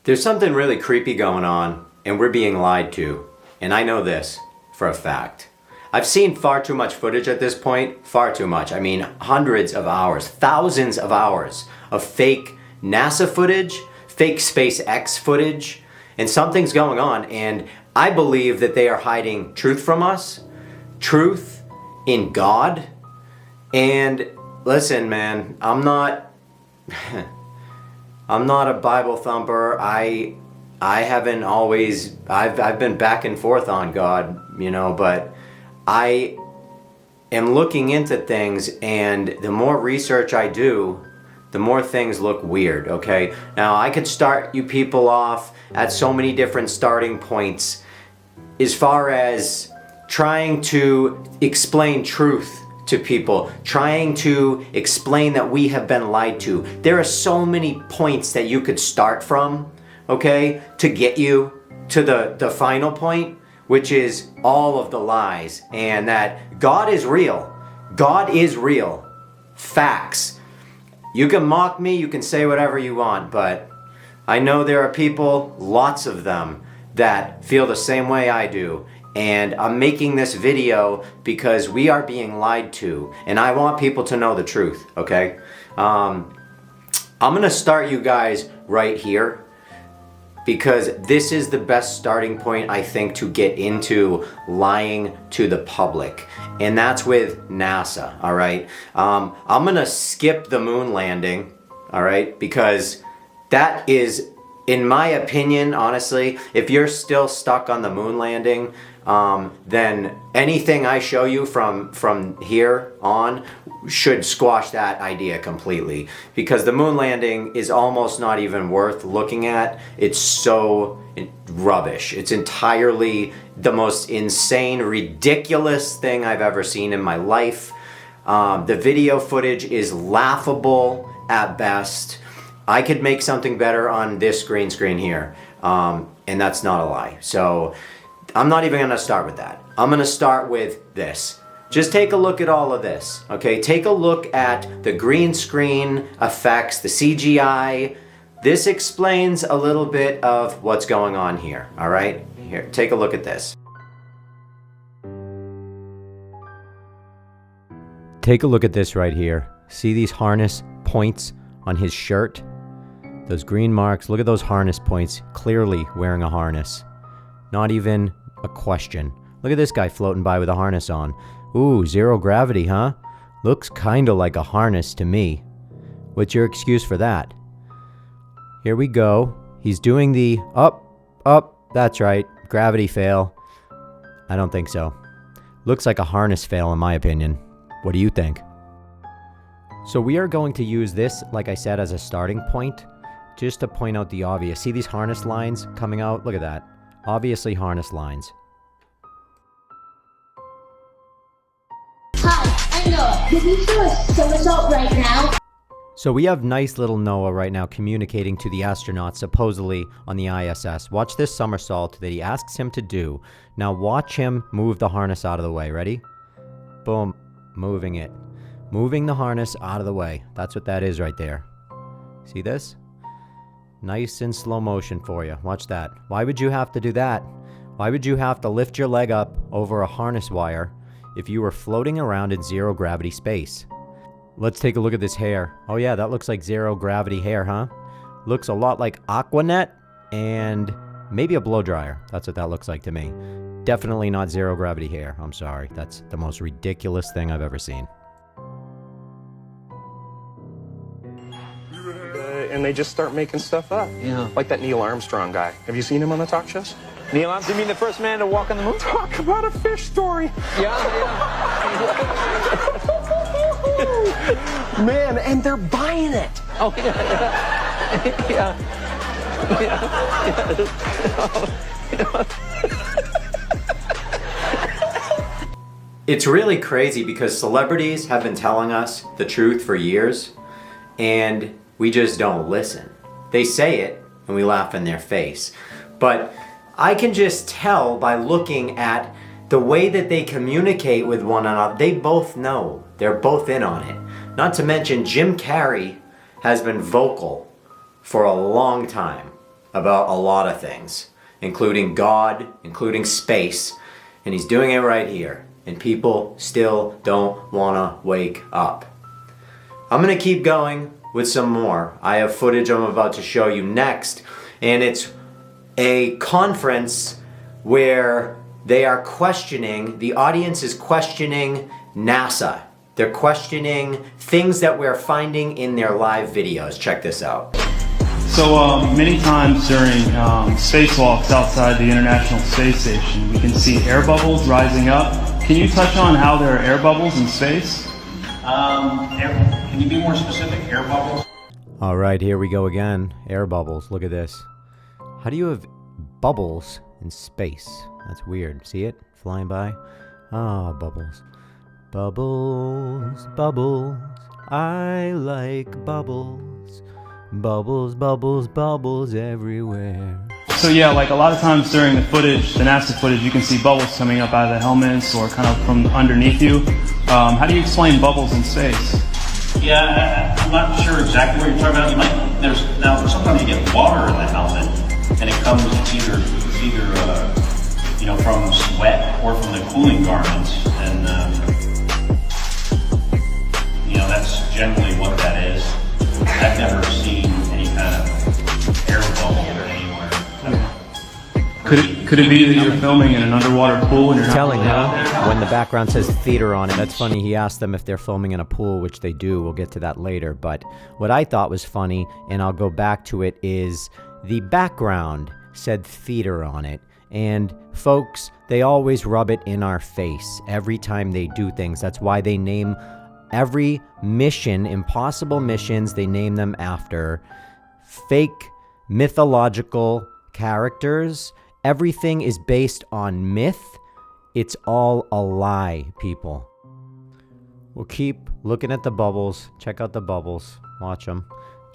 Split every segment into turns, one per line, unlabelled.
There's something really creepy going on, and we're being lied to. And I know this for a fact. I've seen far too much footage at this point, far too much. I mean, hundreds of hours, thousands of hours of fake NASA footage, fake SpaceX footage, and something's going on. And I believe that they are hiding truth from us, truth in God. And listen, man, I'm not a Bible thumper. I haven't always, I've been back and forth on God, but I am looking into things, and the more research I do, the more things look weird, okay? Now, I could start you people off at so many different starting points as far as trying to explain truth to people, trying to explain that we have been lied to. There are so many points that you could start from, okay, to get you to the final point, which is all of the lies, and that God is real. God is real. Facts. You can mock me, you can say whatever you want, but I know there are people, lots of them, that feel the same way I do. And I'm making this video because we are being lied to, and I want people to know the truth, okay? I'm gonna start you guys right here, because this is the best starting point, I think, to get into lying to the public. And that's with NASA, all right? I'm gonna skip the moon landing, all right? Because that is, in my opinion, honestly, if you're still stuck on the moon landing, then anything I show you from here on should squash that idea completely, because the moon landing is almost not even worth looking at. It's so rubbish. It's entirely the most insane, ridiculous thing I've ever seen in my life. The video footage is laughable at best. I could make something better on this green screen here, and that's not a lie. So I'm not even gonna start with that. I'm gonna start with this. Just take a look at all of this, okay? Take a look at the green screen effects, the CGI. This explains a little bit of what's going on here, all right? Here, take a look at this. Take a look at this right here. See these harness points on his shirt? Those green marks, look at those harness points, clearly wearing a harness. Not even a question. Look at this guy floating by with a harness on. Ooh, zero gravity, huh? Looks kinda like a harness to me. What's your excuse for that? Here we go. He's doing the up, that's right, gravity fail. I don't think so. Looks like a harness fail in my opinion. What do you think? So we are going to use this, like I said, as a starting point, just to point out the obvious. See these harness lines coming out? Look at that. Obviously harness lines.
Hi, I'm Noah. Can you do a somersault right now?
So we have nice little Noah right now communicating to the astronauts supposedly on the ISS. Watch this somersault that he asks him to do. Now watch him move the harness out of the way. Ready? Boom. Moving it. Moving the harness out of the way. That's what that is right there. See this? Nice in slow motion for you. Watch that. Why would you have to do that? Why would you have to lift your leg up over a harness wire if you were floating around in zero gravity space? Let's take a look at this hair. Oh yeah, that looks like zero gravity hair, huh? Looks a lot like Aquanet and maybe a blow dryer. That's what that looks like to me. Definitely not zero gravity hair. I'm sorry. That's the most ridiculous thing I've ever seen.
And they just start making stuff up.
Yeah.
Like that Neil Armstrong guy. Have you seen him on the talk shows?
Neil Armstrong, you mean the first man to walk on the moon?
Talk about a fish story.
Yeah.
Man, and they're buying it.
Oh, yeah.
It's really crazy because celebrities have been telling us the truth for years, and we just don't listen. They say it, and we laugh in their face. But I can just tell by looking at the way that they communicate with one another. They both know. They're both in on it. Not to mention, Jim Carrey has been vocal for a long time. about a lot of things, including God, including space, and he's doing it right here. And people still don't want to wake up. I'm going to keep going with some more. I have footage I'm about to show you next, and it's a conference where they are questioning, the audience is questioning NASA. They're questioning things that we're finding in their live videos. Check this out.
So many times during spacewalks outside the International Space Station, we can see air bubbles rising up. Can you touch on how there are air bubbles in space?
Can you be more specific? Air bubbles?
All right, here we go again. Air bubbles. Look at this. How do you have bubbles in space? That's weird. See it flying by? Ah, bubbles. Bubbles, bubbles. I like bubbles. Bubbles, bubbles, bubbles everywhere.
So yeah, like a lot of times during the footage, the NASA footage, you can see bubbles coming up out of the helmets or kind of from underneath you. How do you explain bubbles in space?
Yeah, I'm not sure exactly what you're talking about. Now sometimes you get water in the helmet, and it comes either from sweat or from the cooling garments, and that's generally what that is. I've never seen any kind of air bubble anywhere.
Could it be that you're filming in an underwater pool and you're
Telling, huh? When the background says theater on it, that's funny. He asked them if they're filming in a pool, which they do. We'll get to that later. But what I thought was funny, and I'll go back to it, is the background said theater on it. And folks, they always rub it in our face every time they do things. That's why they name every mission, impossible missions, they name them after fake mythological characters. Everything is based on myth. It's all a lie, people. We'll keep looking at the bubbles. Check out the bubbles. Watch them.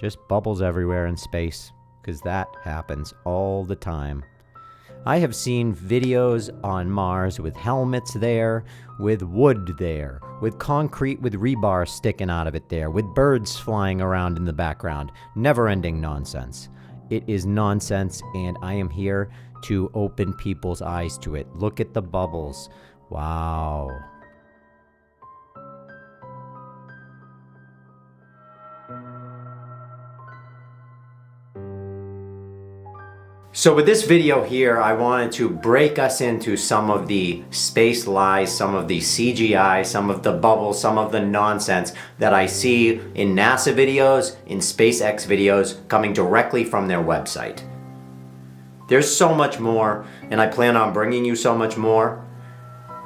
Just bubbles everywhere in space, because that happens all the time. I have seen videos on Mars with helmets there, with wood there, with concrete with rebar sticking out of it there, with birds flying around in the background. Never-ending nonsense. It is nonsense, and I am here to open people's eyes to it. Look at the bubbles. Wow. So with this video here, I wanted to break us into some of the space lies, some of the CGI, some of the bubbles, some of the nonsense that I see in NASA videos, in SpaceX videos, coming directly from their website. There's so much more, and I plan on bringing you so much more.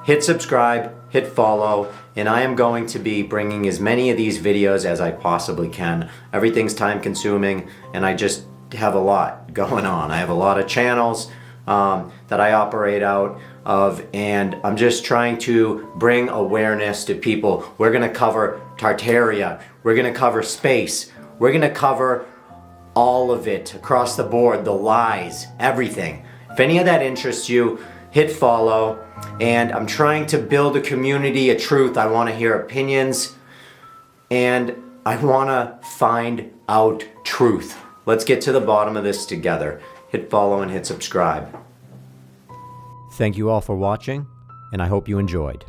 Hit subscribe, hit follow, and I am going to be bringing as many of these videos as I possibly can. Everything's time consuming, and I just have a lot going on. I have a lot of channels that I operate out of, and I'm just trying to bring awareness to people. We're going to cover Tartaria. We're going to cover space. We're going to cover all of it across the board, the lies, everything. If any of that interests you, hit follow. And I'm trying to build a community of truth. I want to hear opinions, and I want to find out truth. Let's get to the bottom of this together. Hit follow and hit subscribe. Thank you all for watching, and I hope you enjoyed.